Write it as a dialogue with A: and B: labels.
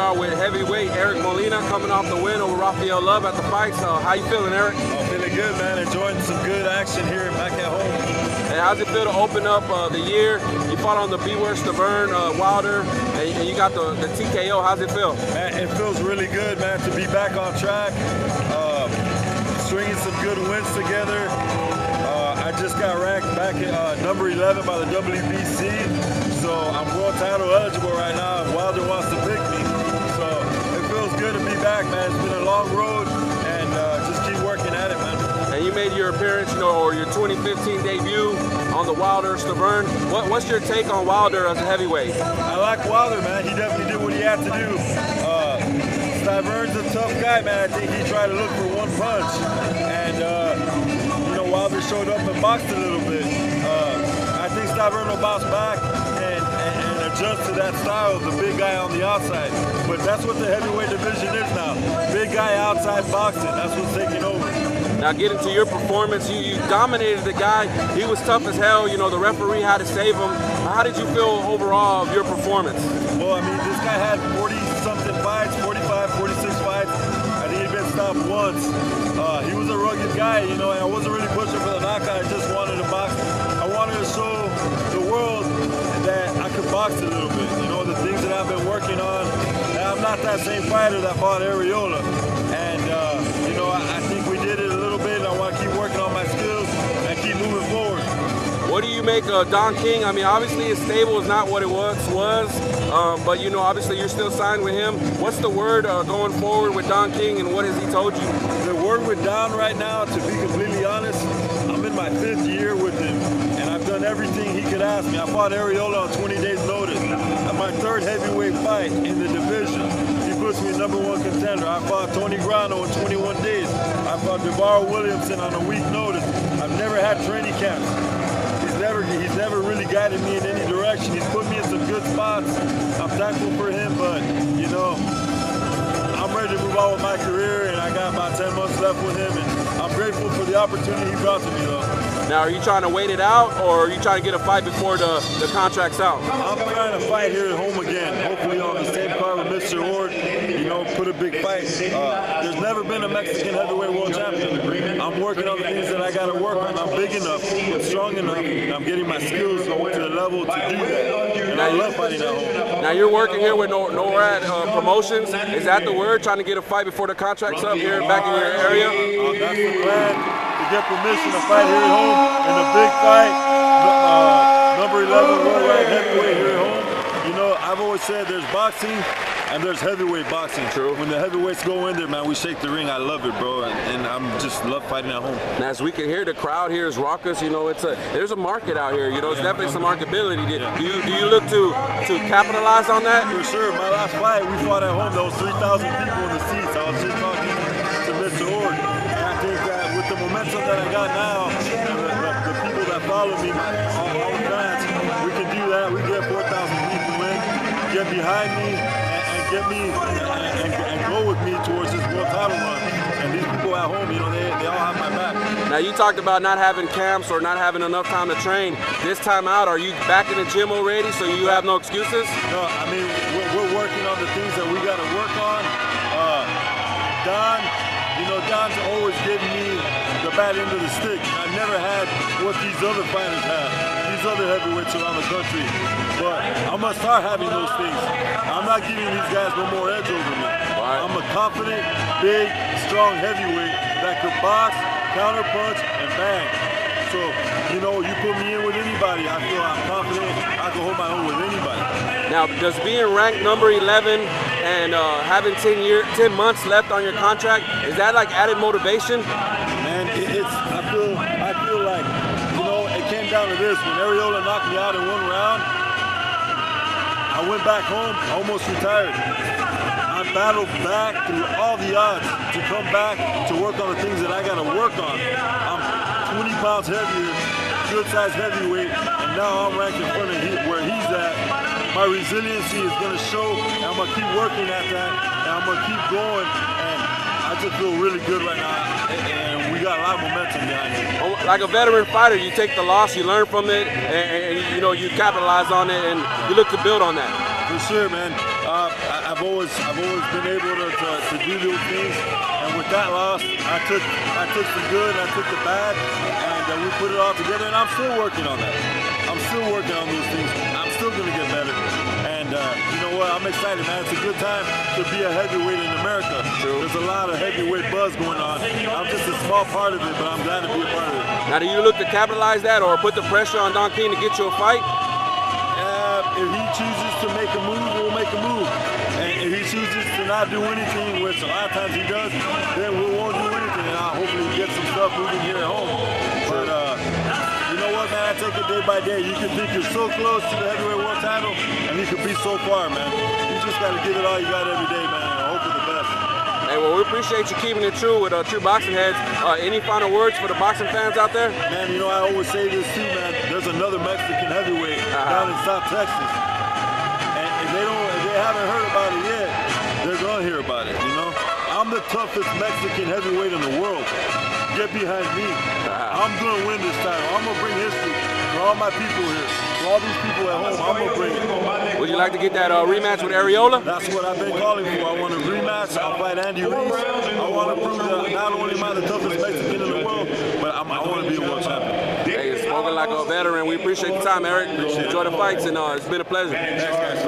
A: are with heavyweight Eric Molina coming off the win over Rafael Love at the fight. So how you feeling, Eric?
B: I'm feeling good, man. Enjoying some good action here back at home.
A: And how's it feel to open up the year? You fought on the Beware Stavern Wilder, and you got the TKO. How's it feel?
B: Man, it feels really good, man, to be back on track. Stringing some good wins together. I just got ranked back at number 11 by the WBC, so I'm world title eligible right now, and Wilder wants to pick me. So it feels good to be back, man. It's been a long road, and just keep working at it, man.
A: And you made your appearance, or your 2015 debut on the Wilder Stavern. What's your take on Wilder as a heavyweight?
B: I like Wilder, man. He definitely did what he had to do. Stavern's a tough guy, man. I think he tried to look for one punch, and Wilder showed up and boxed a little bit. I think Stavern will bounce back and adjust to that style of the big guy on the outside. But that's what the heavyweight division is now. Big guy outside boxing. That's what's taking over.
A: Now getting to your performance, you dominated the guy. He was tough as hell. You know, the referee had to save him. How did you feel overall of your performance?
B: Well, I mean, this guy had 40-something fights, 45, 46 fights. I think he'd been stopped once. He was a rugged guy, you know, and I wasn't really pushing for the knockout. I just wanted to box. I wanted to show the world that I could box a little bit. You know, the things that I've been working on. And I'm not that same fighter that fought Arreola. And, I think we did it a little bit. I want to keep working on my skills and keep moving forward.
A: What do you make of Don King? I mean, obviously his stable is not what it was, but obviously you're still signed with him. What's the word going forward with Don King, and what has he told you?
B: The word with Don right now, to be completely honest, I'm in my 5th year with him, and I've done everything he could ask me. I fought Arreola on 20 days notice. At my 3rd heavyweight fight in the division, he puts me #1 contender. I fought Tony Grano in 21 days. I fought DeVar Williamson on a week notice. I've never had training camps. He's never really guided me in any direction. He's put me in some good spots. I'm thankful for him, but I'm ready to move on with my career, and I got about 10 months left with him, and I'm grateful for the opportunity he brought to me, though.
A: Now, are you trying to wait it out, or are you trying to get a fight before the contract's out?
B: I'm trying to fight here at home again, hopefully on the same card with Mr. Ord, put a big fight. There's never been a Mexican heavyweight world champion. I'm working on the things that I got to work on. I'm big enough, I'm strong enough, and I'm getting my skills to the level to do that. And I love fighting at home.
A: Now, you're working here with NORAD Promotions. Is that the word, trying to get a fight before the contract's up here back in your area?
B: That's the plan, to get permission to fight here at home in a big fight, number 11 world ranked heavyweight here at home. I've always said there's boxing and there's heavyweight boxing.
A: True.
B: When the heavyweights go in there, man, we shake the ring. I love it, bro, and I'm just love fighting at home.
A: And as we can hear, the crowd here is raucous. There's a market out here. It's definitely some marketability. Do you look to capitalize on that?
B: For sure. My last fight, we fought at home. There was 3,000 people in the seats. I was just talking to Mr. Ord, and I think that with the momentum that I got now, the people that follow me, all the fans, we can do that. We get 4,000 people in, get behind me, and get me and go with me towards this world title run. And these people at home, they all have my back.
A: Now, you talked about not having camps or not having enough time to train. This time out, are you back in the gym already, so you have no excuses?
B: No, I mean, we're working on the things that we got to work on. Don's always given me the bad end of the stick. I never had what these other fighters have, these other heavyweights around the country. But I'm going to start having those things. I'm not giving these guys no more edge over me.
A: Right.
B: I'm a confident, big, strong heavyweight that could box, counterpunch, and bang. So, you put me in with anybody, I feel I'm confident I can hold my own with anybody.
A: Now, does being ranked number 11 and having 10 months left on your contract, is that like added motivation?
B: Man, I feel like, it came down to this. When Arreola knocked me out in 1 round, I went back home, almost retired. I battled back through all the odds to come back to work on the things that I got to work on. I'm 20 pounds heavier, good-sized heavyweight, and now I'm ranked in front of where he's at. My resiliency is going to show, and I'm going to keep working at that, and I'm going to keep going, and I just feel really good right now, and we got a lot of momentum behind it.
A: Like a veteran fighter, you take the loss, you learn from it, and you capitalize on it, and you look to build on that.
B: For sure, man. I've always been able to do those things, and with that loss, I took some good and I took the bad, and we put it all together. And I'm still working on that. I'm still working on those things. I'm still gonna get better. And you know what? I'm excited, man. It's a good time to be a heavyweight in America.
A: True.
B: There's a lot of heavyweight buzz going on. I'm just a small part of it, but I'm glad to be a part of it.
A: Now, do you look to capitalize that or put the pressure on Don King to get you a fight?
B: If he chooses to make a move, we'll make a move. And if he chooses to not do anything, which a lot of times he does, then we won't do anything. And I'll hopefully get some stuff moving here at home. But you know what, man? I take it day by day. You can think you're so close to the heavyweight world title, and you can be so far, man. You just got to give it all you got every day, man. And I hope for the best.
A: Hey, well, we appreciate you keeping it true with True Boxing Heads. Any final words for the boxing fans out there?
B: Man, you know, I always say this too, man. There's another Mexican heavyweight down in South Texas. And if they haven't heard about it yet, they're going to hear about it, you know? I'm the toughest Mexican heavyweight in the world. Get behind me. I'm going to win this title. I'm going to bring history for all my people here. For all these people at home, I'm going to bring it.
A: Would you like to get that rematch with Arreola?
B: That's what I've been calling for. I want a rematch. I'll fight Andy Ruiz. I want to prove that not only am I the toughest Mexican in the world, but I want to be a world champion.
A: Hey, you're spoken like a veteran. We appreciate the time, Eric. Enjoy the fights, and it's been a pleasure.
B: Thanks, guys.